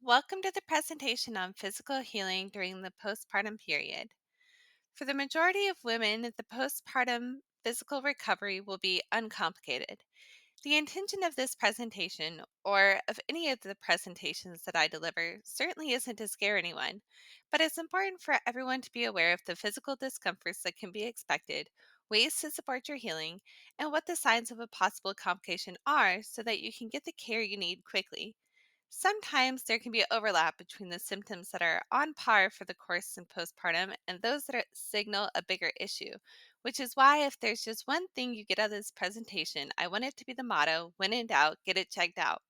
Welcome to the presentation on physical healing during the postpartum period. For the majority of women, the postpartum physical recovery will be uncomplicated. The intention of this presentation, or of any of the presentations that I deliver, certainly isn't to scare anyone, but it's important for everyone to be aware of the physical discomforts that can be expected, ways to support your healing, and what the signs of a possible complication are so that you can get the care you need quickly. Sometimes there can be overlap between the symptoms that are on par for the course in postpartum and those that signal a bigger issue, which is why if there's just one thing you get out of this presentation, I want it to be the motto, when in doubt, get it checked out.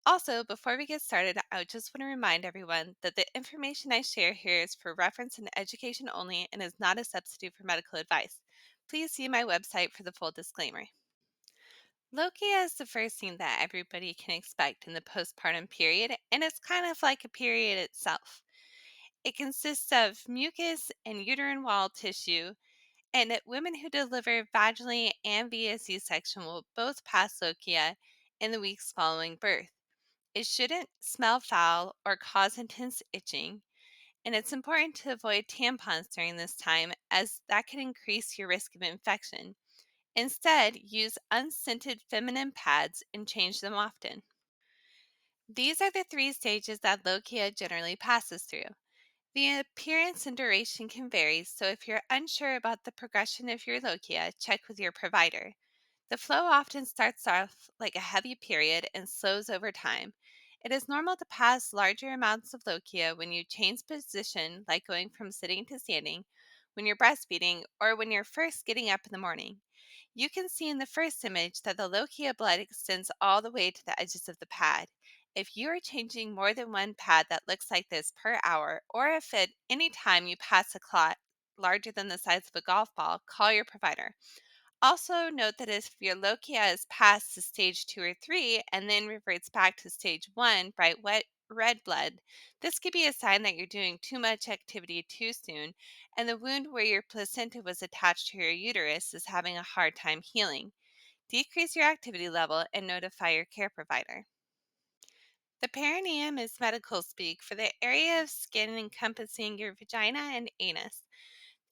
Also, before we get started, I just want to remind everyone that the information I share here is for reference and education only and is not a substitute for medical advice. Please see my website for the full disclaimer. Lokia is the first thing that everybody can expect in the postpartum period, and it's kind of like a period itself. It consists of mucus and uterine wall tissue, and women who deliver vaginally and via C section will both pass lochia in the weeks following birth. It shouldn't smell foul or cause intense itching, and it's important to avoid tampons during this time as that can increase your risk of infection. Instead, use unscented feminine pads and change them often. These are the three stages that lochia generally passes through. The appearance and duration can vary, so if you're unsure about the progression of your lochia, check with your provider. The flow often starts off like a heavy period and slows over time. It is normal to pass larger amounts of lochia when you change position, like going from sitting to standing, when you're breastfeeding, or when you're first getting up in the morning. You can see in the first image that the lochia blood extends all the way to the edges of the pad. If you are changing more than one pad that looks like this per hour, or if at any time you pass a clot larger than the size of a golf ball, call your provider. Also, note that if your lochia is passed to stage 2 or 3 and then reverts back to stage 1, bright wet red blood, this could be a sign that you're doing too much activity too soon, and the wound where your placenta was attached to your uterus is having a hard time healing. Decrease your activity level and notify your care provider. The perineum is medical speak for the area of skin encompassing your vagina and anus.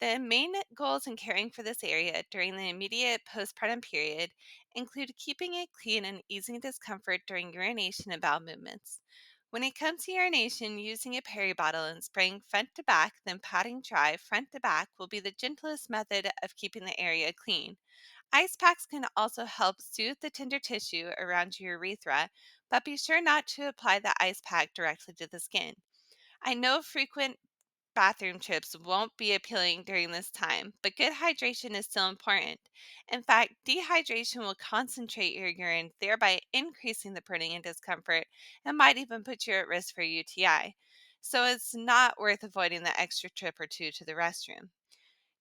The main goals in caring for this area during the immediate postpartum period include keeping it clean and easing discomfort during urination and bowel movements. When it comes to urination, using a peri bottle and spraying front to back, then patting dry front to back will be the gentlest method of keeping the area clean. Ice packs can also help soothe the tender tissue around your urethra, but be sure not to apply the ice pack directly to the skin. I know frequent bathroom trips won't be appealing during this time, but good hydration is still important. In fact, dehydration will concentrate your urine, thereby increasing the burning and discomfort, and might even put you at risk for UTI. So it's not worth avoiding the extra trip or two to the restroom.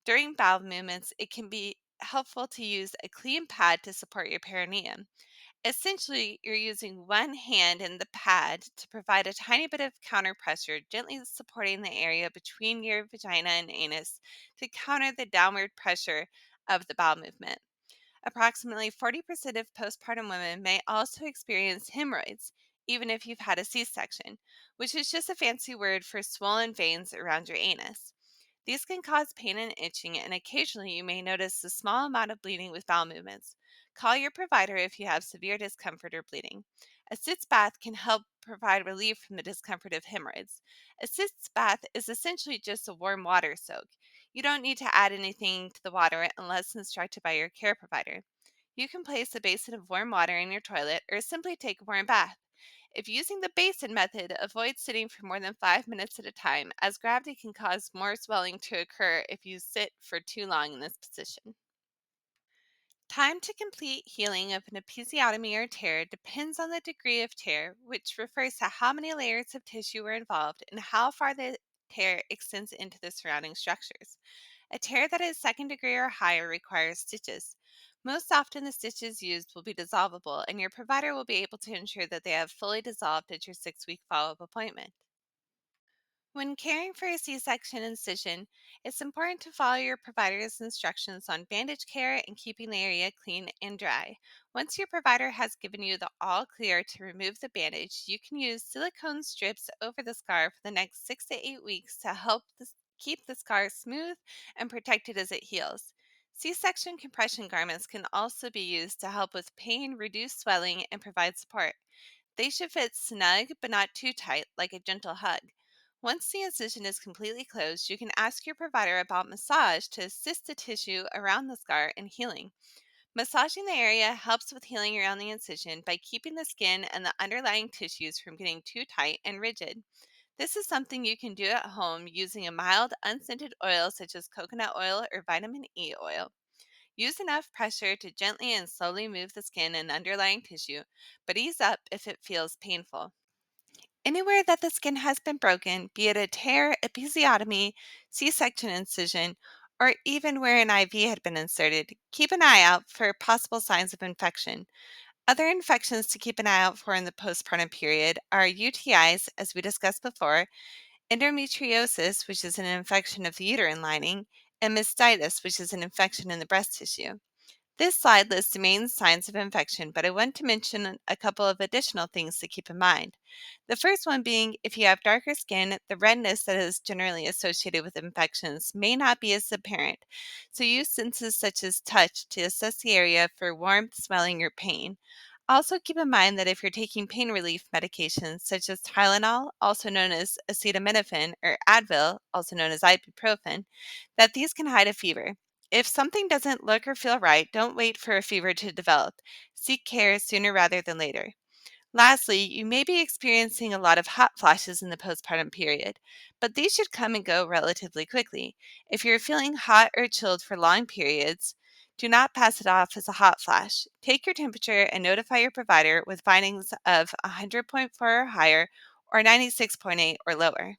During bowel movements, it can be helpful to use a clean pad to support your perineum. Essentially, you're using one hand in the pad to provide a tiny bit of counter pressure, gently supporting the area between your vagina and anus to counter the downward pressure of the bowel movement. Approximately 40% of postpartum women may also experience hemorrhoids, even if you've had a C section, which is just a fancy word for swollen veins around your anus. These can cause pain and itching, and occasionally you may notice a small amount of bleeding with bowel movements. Call your provider if you have severe discomfort or bleeding. A sitz bath can help provide relief from the discomfort of hemorrhoids. A sitz bath is essentially just a warm water soak. You don't need to add anything to the water unless instructed by your care provider. You can place a basin of warm water in your toilet or simply take a warm bath. If using the basin method, avoid sitting for more than 5 minutes at a time, as gravity can cause more swelling to occur if you sit for too long in this position. Time to complete healing of an episiotomy or tear depends on the degree of tear, which refers to how many layers of tissue are involved and how far the tear extends into the surrounding structures. A tear that is second degree or higher requires stitches. Most often, the stitches used will be dissolvable, and your provider will be able to ensure that they have fully dissolved at your 6-week follow up appointment. When caring for a C section incision, it's important to follow your provider's instructions on bandage care and keeping the area clean and dry. Once your provider has given you the all clear to remove the bandage, you can use silicone strips over the scar for the next 6 to 8 weeks to help keep the scar smooth and protected as it heals. C section compression garments can also be used to help with pain, reduce swelling, and provide support. They should fit snug but not too tight, like a gentle hug. Once the incision is completely closed, you can ask your provider about massage to assist the tissue around the scar in healing. Massaging the area helps with healing around the incision by keeping the skin and the underlying tissues from getting too tight and rigid. This is something you can do at home using a mild, unscented oil such as coconut oil or vitamin E oil. Use enough pressure to gently and slowly move the skin and underlying tissue, but ease up if it feels painful. Anywhere that the skin has been broken, be it a tear, episiotomy, C section incision, or even where an IV had been inserted, keep an eye out for possible signs of infection. Other infections to keep an eye out for in the postpartum period are UTIs, as we discussed before, endometriosis, which is an infection of the uterine lining, and mastitis, which is an infection in the breast tissue. This slide lists the main signs of infection, but I want to mention a couple of additional things to keep in mind. The first one being if you have darker skin, the redness that is generally associated with infections may not be as apparent. So use senses such as touch to assess the area for warmth, swelling, or pain. Also, keep in mind that if you're taking pain relief medications such as Tylenol, also known as acetaminophen, or Advil, also known as ibuprofen, that these can hide a fever. If something doesn't look or feel right, don't wait for a fever to develop. Seek care sooner rather than later. Lastly, you may be experiencing a lot of hot flashes in the postpartum period, but these should come and go relatively quickly. If you're feeling hot or chilled for long periods, do not pass it off as a hot flash. Take your temperature and notify your provider with findings of 100.4 or higher or 96.8 or lower.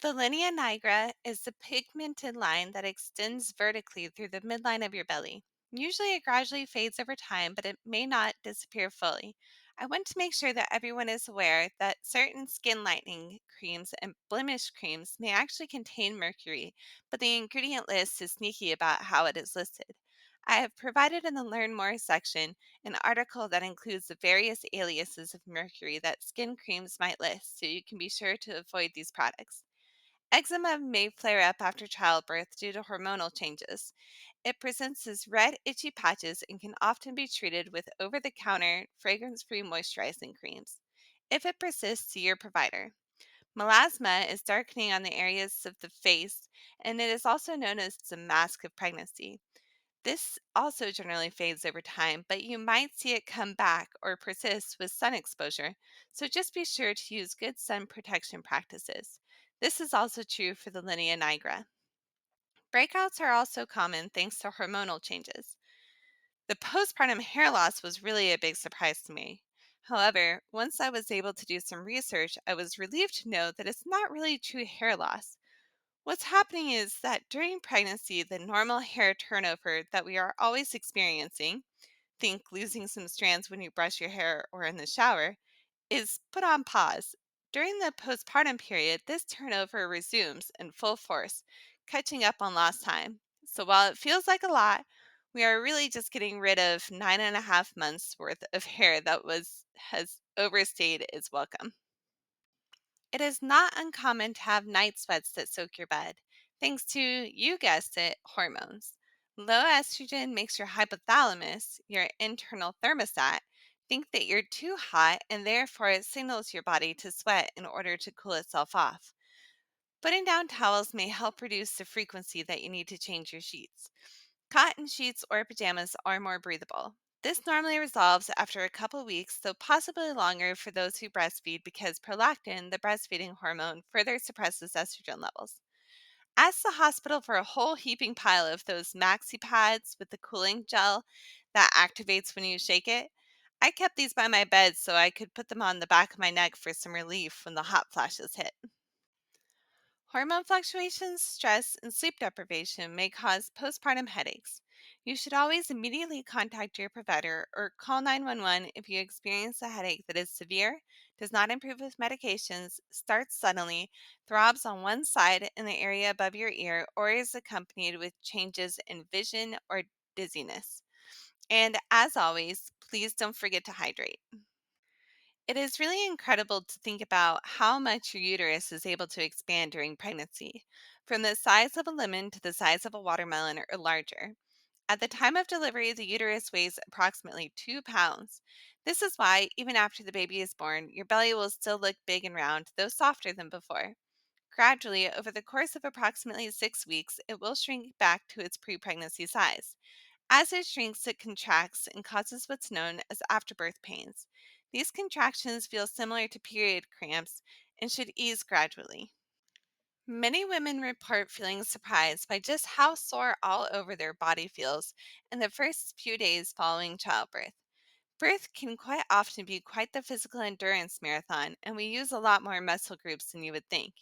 The linea nigra is the pigmented line that extends vertically through the midline of your belly. Usually it gradually fades over time, but it may not disappear fully. I want to make sure that everyone is aware that certain skin lightening creams and blemish creams may actually contain mercury, but the ingredient list is sneaky about how it is listed. I have provided in the Learn More section an article that includes the various aliases of mercury that skin creams might list, so you can be sure to avoid these products. Eczema may flare up after childbirth due to hormonal changes. It presents as red, itchy patches and can often be treated with over the counter, fragrance free moisturizing creams. If it persists, see your provider. Melasma is darkening on the areas of the face, and it is also known as the mask of pregnancy. This also generally fades over time, but you might see it come back or persist with sun exposure, so just be sure to use good sun protection practices. This is also true for the linea nigra. Breakouts are also common thanks to hormonal changes. The postpartum hair loss was really a big surprise to me. However, once I was able to do some research, I was relieved to know that it's not really true hair loss. What's happening is that during pregnancy, the normal hair turnover that we are always experiencing, think losing some strands when you brush your hair or in the shower, is put on pause. During the postpartum period, this turnover resumes in full force, catching up on lost time. So while it feels like a lot, we are really just getting rid of 9.5 months worth of hair that has overstayed its welcome. It is not uncommon to have night sweats that soak your bed, thanks to, you guessed it, hormones. Low estrogen makes your hypothalamus, your internal thermostat, think that you're too hot and therefore it signals your body to sweat in order to cool itself off. Putting down towels may help reduce the frequency that you need to change your sheets. Cotton sheets or pajamas are more breathable. This normally resolves after a couple weeks, though possibly longer for those who breastfeed because prolactin, the breastfeeding hormone, further suppresses estrogen levels. Ask the hospital for a whole heaping pile of those maxi pads with the cooling gel that activates when you shake it. I kept these by my bed so I could put them on the back of my neck for some relief when the hot flashes hit. Hormone fluctuations, stress, and sleep deprivation may cause postpartum headaches. You should always immediately contact your provider or call 911 if you experience a headache that is severe, does not improve with medications, starts suddenly, throbs on one side in the area above your ear, or is accompanied with changes in vision or dizziness. And as always, please don't forget to hydrate. It is really incredible to think about how much your uterus is able to expand during pregnancy, from the size of a lemon to the size of a watermelon or larger. At the time of delivery, the uterus weighs approximately 2 pounds. This is why, even after the baby is born, your belly will still look big and round, though softer than before. Gradually, over the course of approximately 6 weeks, it will shrink back to its pre pregnancy size. As it shrinks, it contracts and causes what's known as afterbirth pains. These contractions feel similar to period cramps and should ease gradually. Many women report feeling surprised by just how sore all over their body feels in the first few days following childbirth. Birth can quite often be quite the physical endurance marathon, and we use a lot more muscle groups than you would think.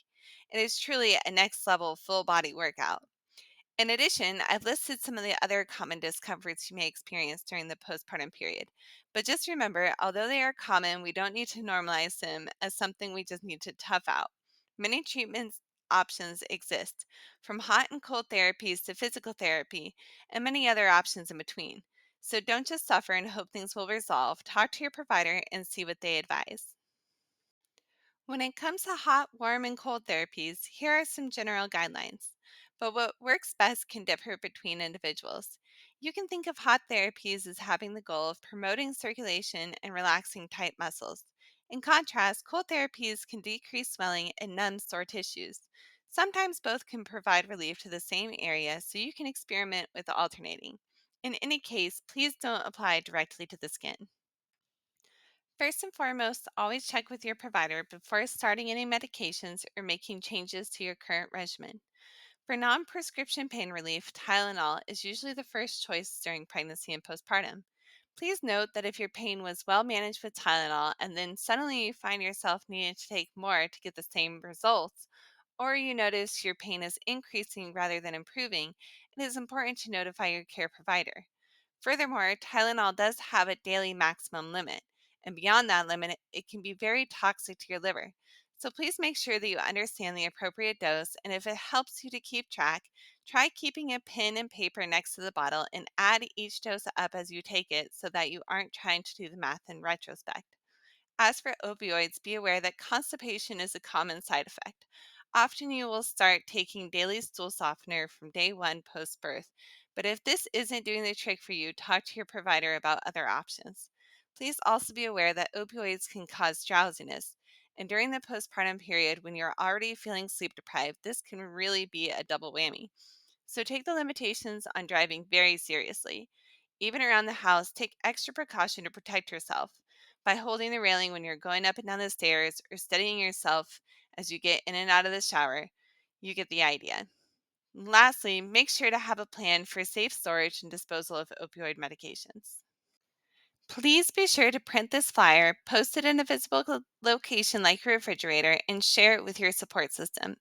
It is truly a next level full body workout. In addition, I've listed some of the other common discomforts you may experience during the postpartum period. But just remember, although they are common, we don't need to normalize them as something we just need to tough out. Many treatment options exist, from hot and cold therapies to physical therapy, and many other options in between. So don't just suffer and hope things will resolve. Talk to your provider and see what they advise. When it comes to hot, warm, and cold therapies, here are some general guidelines. But what works best can differ between individuals. You can think of hot therapies as having the goal of promoting circulation and relaxing tight muscles. In contrast, cold therapies can decrease swelling and numb sore tissues. Sometimes both can provide relief to the same area, so you can experiment with alternating. In any case, please don't apply directly to the skin. First and foremost, always check with your provider before starting any medications or making changes to your current regimen. For non prescription pain relief, Tylenol is usually the first choice during pregnancy and postpartum. Please note that if your pain was well managed with Tylenol and then suddenly you find yourself needing to take more to get the same results, or you notice your pain is increasing rather than improving, it is important to notify your care provider. Furthermore, Tylenol does have a daily maximum limit, and beyond that limit, it can be very toxic to your liver. So please make sure that you understand the appropriate dose, and if it helps you to keep track, try keeping a pen and paper next to the bottle and add each dose up as you take it so that you aren't trying to do the math in retrospect. As for opioids, be aware that constipation is a common side effect. Often you will start taking daily stool softener from day one post birth. But if this isn't doing the trick for you, talk to your provider about other options. Please also be aware that opioids can cause drowsiness. And during the postpartum period, when you're already feeling sleep deprived, this can really be a double whammy. So take the limitations on driving very seriously. Even around the house, take extra precaution to protect yourself by holding the railing when you're going up and down the stairs or steadying yourself as you get in and out of the shower. You get the idea. Lastly, make sure to have a plan for safe storage and disposal of opioid medications. Please be sure to print this flyer, post it in a visible location like your refrigerator, and share it with your support system.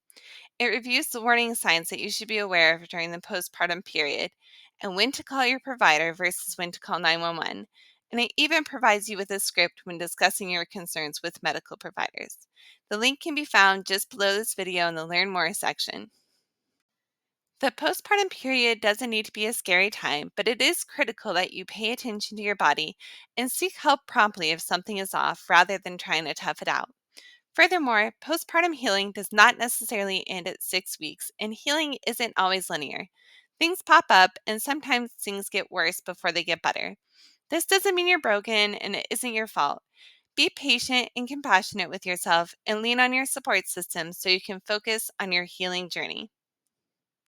It reviews the warning signs that you should be aware of during the postpartum period and when to call your provider versus when to call 911. And it even provides you with a script when discussing your concerns with medical providers. The link can be found just below this video in the Learn More section. The postpartum period doesn't need to be a scary time, but it is critical that you pay attention to your body and seek help promptly if something is off rather than trying to tough it out. Furthermore, postpartum healing does not necessarily end at 6 weeks, and healing isn't always linear. Things pop up, and sometimes things get worse before they get better. This doesn't mean you're broken, and it isn't your fault. Be patient and compassionate with yourself and lean on your support system so you can focus on your healing journey.